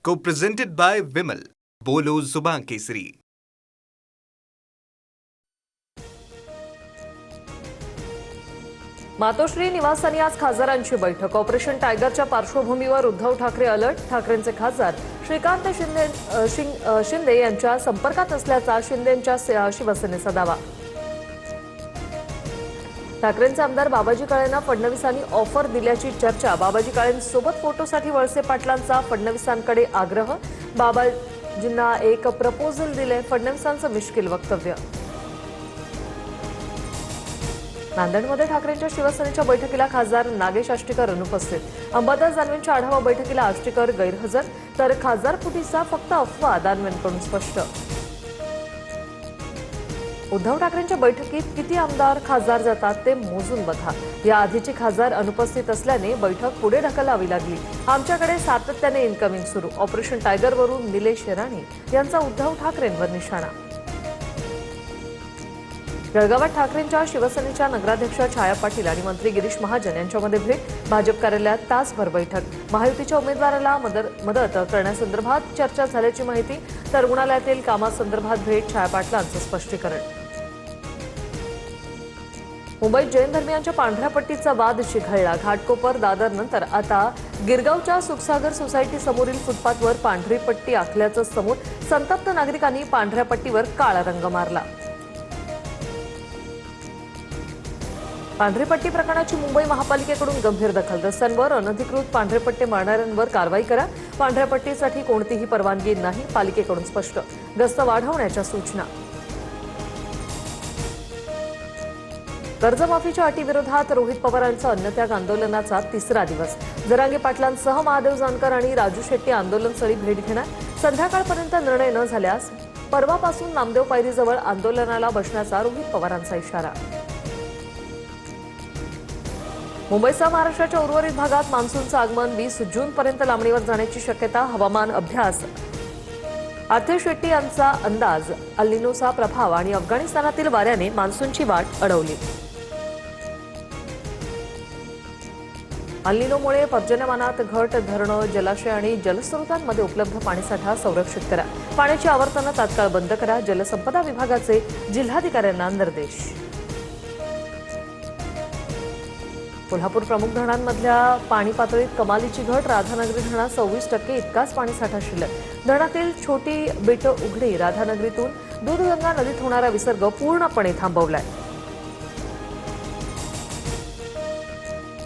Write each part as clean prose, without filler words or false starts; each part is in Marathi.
Co-presented by Vimal. बोलो जुबान केसरी. मातोश्री निवासानी आज खासदारांची बैठक. ऑपरेशन टायगरच्या पार्श्वभूमीवर उद्धव ठाकरे अलर्ट. ठाकरेंचे खासदार श्रीकांत शिंदे यांच्या संपर्कात असल्याचा शिंदेंच्या शिवसेनेचा दावा. ठाकरेंचे आमदार बाबाजी काळेंना फडणवीसांनी ऑफर दिल्याची चर्चा. बाबाजी काळेंसोबत फोटोसाठी वळसे पाटलांचा फडणवीसांकडे आग्रह. बाबाजींना एक प्रपोजल दिले. फडणवीसांचं मिश्किल वक्तव्य. नांदेडमध्ये ठाकरेंच्या शिवसेनेच्या बैठकीला खासदार नागेश आष्टीकर अनुपस्थित. अंबादास दानवेंच्या आढावा बैठकीला आष्टीकर गैरहजर, तर खासदार फुटीचा फक्त अफवा, दानवेंकडून स्पष्ट. उद्धव ठाकरेंच्या बैठकीत किती आमदार खासदार जातात ते मोजून बघा. या आधीची खासदार अनुपस्थित असल्याने बैठक पुढे ढकलावी लागली. आमच्याकडे सातत्याने इन्कमिंग सुरू. ऑपरेशन टायगरवरून निलेश राणे यांचा उद्धव ठाकरेंवर निशाणा. जळगावात ठाकरेंच्या शिवसेनेच्या नगराध्यक्षा छाया पाटील आणि मंत्री गिरीश महाजन यांच्यामध्ये भेट. भाजप कार्यालयात तासभर बैठक. महायुतीच्या उमेदवाराला मदत करण्यासंदर्भात चर्चा झाल्याची माहिती. तर रुग्णालयातील कामासंदर्भात भेट. छाया पाटलांचं स्पष्टीकरण. मुंबईत जैन धर्मियांच्या पांढऱ्या पट्टीचा वाद चिघळला. घाटकोपर दादर नंतर आता गिरगावच्या सुखसागर सोसायटी समोरील फुटपाथवर पांढरी पट्टी आखल्याचं समोर. संतप्त नागरिकांनी पांढऱ्या पट्टीवर काळा रंग मारला. पांढरी पट्टी प्रकरणाची मुंबई महापालिकेकडून गंभीर दखल. रस्त्यांवर अनधिकृत पांढरे पट्टे मारणाऱ्यांवर कारवाई करा. पांढऱ्या पट्टीसाठी कोणतीही परवानगी नाही, पालिकेकडून स्पष्ट. गस्त वाढवण्याच्या सूचना. कर्जमाफीच्या अटीविरोधात रोहित पवारांचा अन्नत्याग आंदोलनाचा तिसरा दिवस. जरांगे पाटलांसह महादेव जानकर आणि राजू शेट्टी आंदोलनस्थळी भेट घेणार. संध्याकाळपर्यंत निर्णय न झाल्यास परवापासून नामदेव पायरीजवळ आंदोलनाला बसण्याचा रोहित पवारांचा इशारा. मुंबईसह महाराष्ट्राच्या उर्वरित भागात मान्सूनचं आगमन 20 जूनपर्यंत लांबणीवर जाण्याची शक्यता. हवामान अभ्यास आर्थर शेट्टी यांचा अंदाज. अल निनोचा प्रभाव आणि अफगाणिस्तानातील वाऱ्याने मान्सूनची वाट अडवली. अल निनोमुळे पर्जन्यमानात घट. धरणं, जलाशय आणि जलस्रोतांमध्ये उपलब्ध पाणीसाठा संरक्षित करा. पाण्याची आवर्तनं तात्काळ बंद करा. जलसंपदा विभागाचे जिल्हाधिकाऱ्यांना निर्देश. कोल्हापूर प्रमुख धरणांमधल्या पाणी पातळीत कमालीची घट. राधानगरी धरणात 26% इतकाच पाणीसाठा शिल्लक. धरणातील छोटी बेटं उघडी. राधानगरीतून दूधगंगा नदीत होणारा विसर्ग पूर्णपणे थांबवलाय.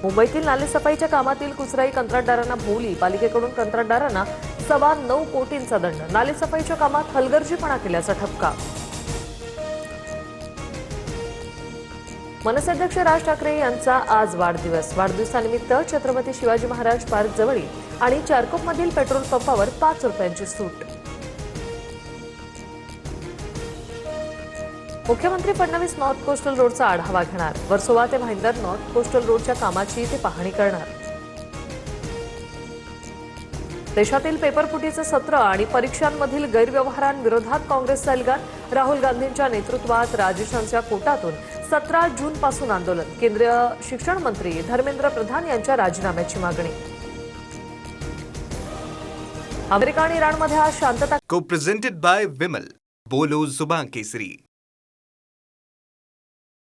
मुंबईतील नालेसफाईच्या कामातील कुचराई कंत्राटदारांना भोवली. पालिकेकडून कंत्राटदारांना 9.25 कोटींचा दंड. नालेसफाईच्या कामात हलगर्जीपणा केल्याचा ठपका. मनसे अध्यक्ष राज ठाकरे यांचा आज वाढदिवस. वाढदिवसानिमित्त छत्रपती शिवाजी महाराज पार्क जवळील आणि चारकोपमधील पेट्रोल पंपावर 5 रुपयांची सूट. मुख्यमंत्री फडणवीस नॉर्थ कोस्टल रोडचा आढावा घेणार. वर्सोवा ते भाईंदर नॉर्थ कोस्टल रोडच्या कामाची ते पाहणी करणार. देशातील पेपरफुटीचं सत्र आणि परीक्षांमधील गैरव्यवहारांविरोधात काँग्रेसचा एल्गार. राहुल गांधींच्या नेतृत्वात राजस्थानच्या कोटातून 17 जूनपासून आंदोलन. केंद्रीय शिक्षण मंत्री धर्मेंद्र प्रधान यांच्या राजीनाम्याची मागणी. अमेरिका आणि इराणमध्ये आज शांतता. Co-presented by Vimal. बोलो जुबान केसरी.